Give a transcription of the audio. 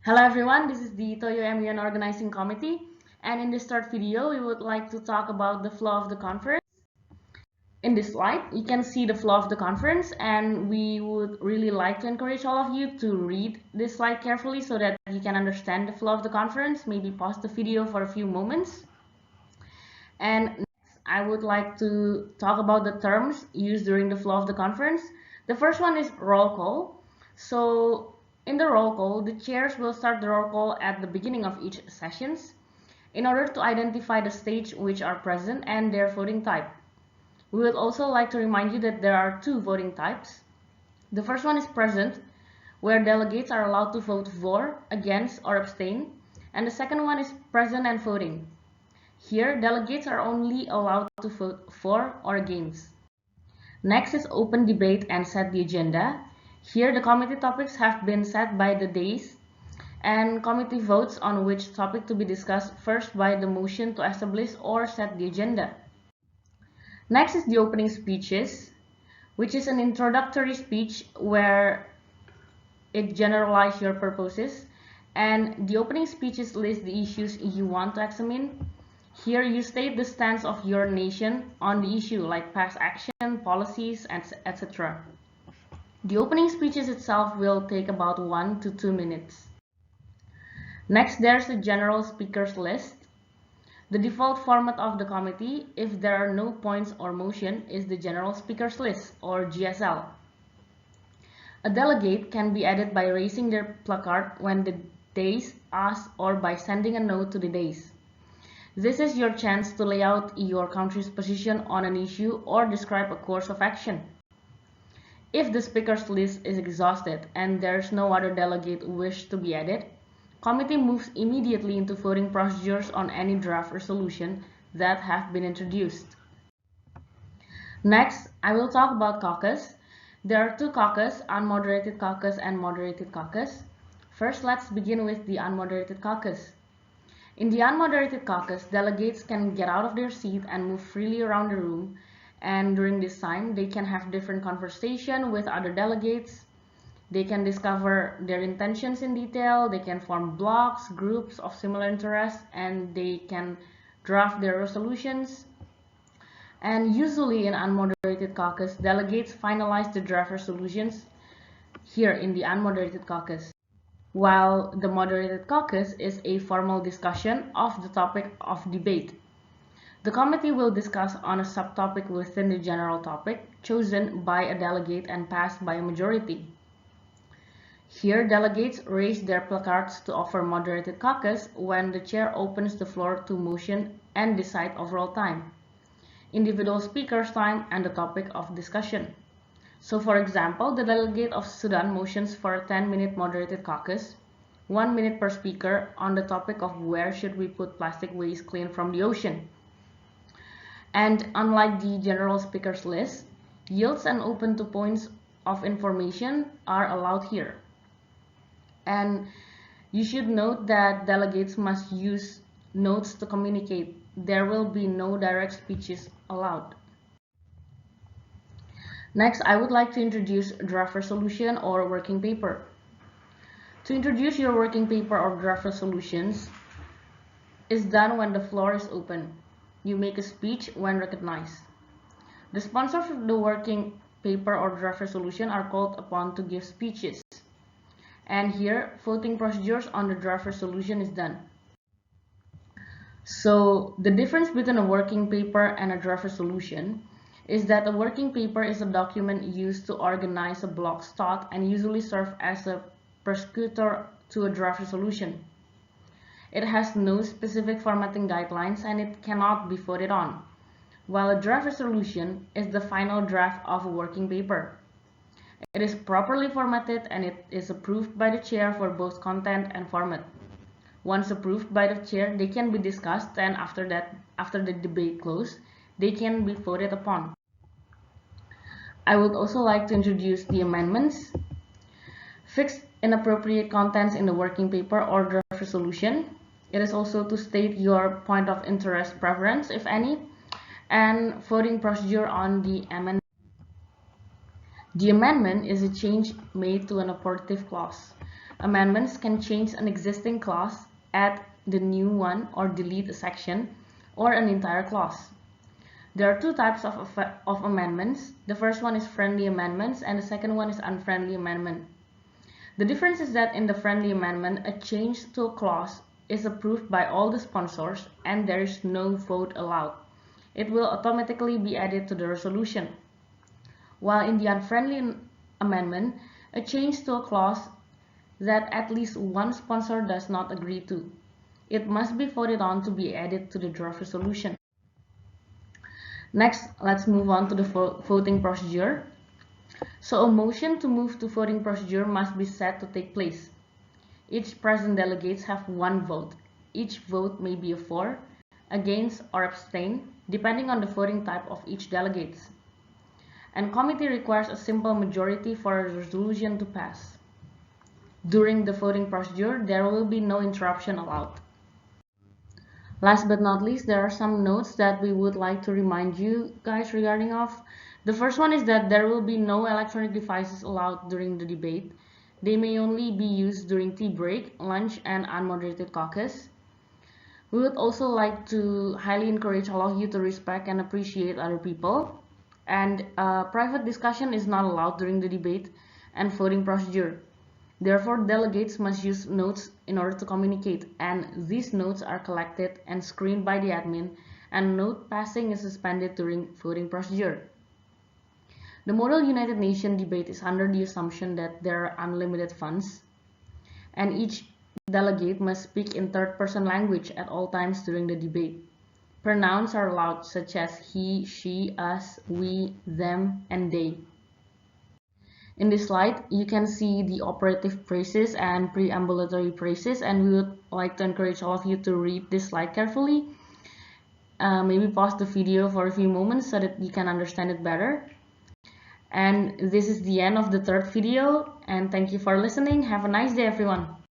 Hello everyone, this is the TOYO MUN Organizing Committee, and in this third video we would like to talk about the flow of the conference. In this slide you can see the flow of the conference, and we would really like to encourage all of you to read this slide carefully so that you can understand the flow of the conference. Maybe pause the video for a few moments. And next I would like to talk about the terms used during the flow of the conference. The first one is roll call. So in the roll call, the chairs will start the roll call at the beginning of each sessions in order to identify the stage which are present and their voting type. We would also like to remind you that there are two voting types. The first one is present, where delegates are allowed to vote for, against, or abstain, and the second one is present and voting. Here, delegates are only allowed to vote for or against. Next is open debate and set the agenda. Here, the committee topics have been set by the days, and committee votes on which topic to be discussed first by the motion to establish or set the agenda. Next is the opening speeches, which is an introductory speech where it generalizes your purposes, and the opening speeches list the issues you want to examine. Here you state the stance of your nation on the issue, like past action, policies, etc. The opening speeches itself will take about 1 to 2 minutes. Next, there's a general speakers list. The default format of the committee, if there are no points or motion, is the general speakers list, or GSL. A delegate can be added by raising their placard when the days ask or by sending a note to the days. This is your chance to lay out your country's position on an issue or describe a course of action. If the speakers list is exhausted and there's no other delegate wish to be added, committee moves immediately into voting procedures on any draft resolution that have been introduced. Next, I will talk about caucus. There are two caucus, unmoderated caucus and moderated caucus. First, let's begin with the unmoderated caucus. In the unmoderated caucus, delegates can get out of their seat and move freely around the room, and during this time, they can have different conversation with other delegates. They can discover their intentions in detail, they can form blocks, groups of similar interests, and they can draft their resolutions. And usually in unmoderated caucus, delegates finalize the draft resolutions here in the unmoderated caucus, while the moderated caucus is a formal discussion of the topic of debate. The committee will discuss on a subtopic within the general topic chosen by a delegate and passed by a majority. Here, delegates raise their placards to offer moderated caucus when the chair opens the floor to motion and decide overall time, individual speakers' time, and the topic of discussion. So for example, the delegate of Sudan motions for a 10-minute moderated caucus, 1 minute per speaker, on the topic of where should we put plastic waste clean from the ocean. And unlike the general speakers list, yields and open to points of information are allowed here. And you should note that delegates must use notes to communicate. There will be no direct speeches allowed. Next, I would like to introduce draft resolution or working paper. To introduce your working paper or draft resolutions is done when the floor is open. You make a speech when recognized. The sponsors of the working paper or draft resolution are called upon to give speeches. And here, voting procedures on the draft resolution is done. So the difference between a working paper and a draft resolution is that a working paper is a document used to organize a block's thought and usually serve as a persecutor to a draft resolution. It has no specific formatting guidelines and it cannot be voted on, while a draft resolution is the final draft of a working paper. It is properly formatted and it is approved by the chair for both content and format. Once approved by the chair, they can be discussed, and after the debate closes, they can be voted upon. I would also like to introduce the amendments. Fix inappropriate contents in the working paper or draft resolution. It is also to state your point of interest preference, if any, and voting procedure on the amendment. The amendment is a change made to an operative clause. Amendments can change an existing clause, add the new one, or delete a section or an entire clause. There are two types of amendments. The first one is friendly amendments and the second one is unfriendly amendment. The difference is that in the friendly amendment, a change to a clause is approved by all the sponsors and there is no vote allowed. It will automatically be added to the resolution. While in the unfriendly amendment, a change to a clause that at least one sponsor does not agree to. It must be voted on to be added to the draft resolution. Next, let's move on to the voting procedure. So a motion to move to voting procedure must be set to take place. Each present delegates have one vote. Each vote may be a for, against, or abstain, depending on the voting type of each delegate. And committee requires a simple majority for a resolution to pass. During the voting procedure, there will be no interruption allowed. Last but not least, there are some notes that we would like to remind you guys regarding of. The first one is that there will be no electronic devices allowed during the debate. They may only be used during tea break, lunch, and unmoderated caucus. We would also like to highly encourage all of you to respect and appreciate other people. And private discussion is not allowed during the debate and voting procedure. Therefore, delegates must use notes in order to communicate, and these notes are collected and screened by the admin, and note passing is suspended during voting procedure. The Model United Nations debate is under the assumption that there are unlimited funds, and each delegate must speak in third-person language at all times during the debate. Pronouns are allowed, such as he, she, us, we, them, and they. In this slide, you can see the operative phrases and preambulatory phrases, and we would like to encourage all of you to read this slide carefully. Maybe pause the video for a few moments so that you can understand it better. And this is the end of the third video, and thank you for listening. Have a nice day, everyone.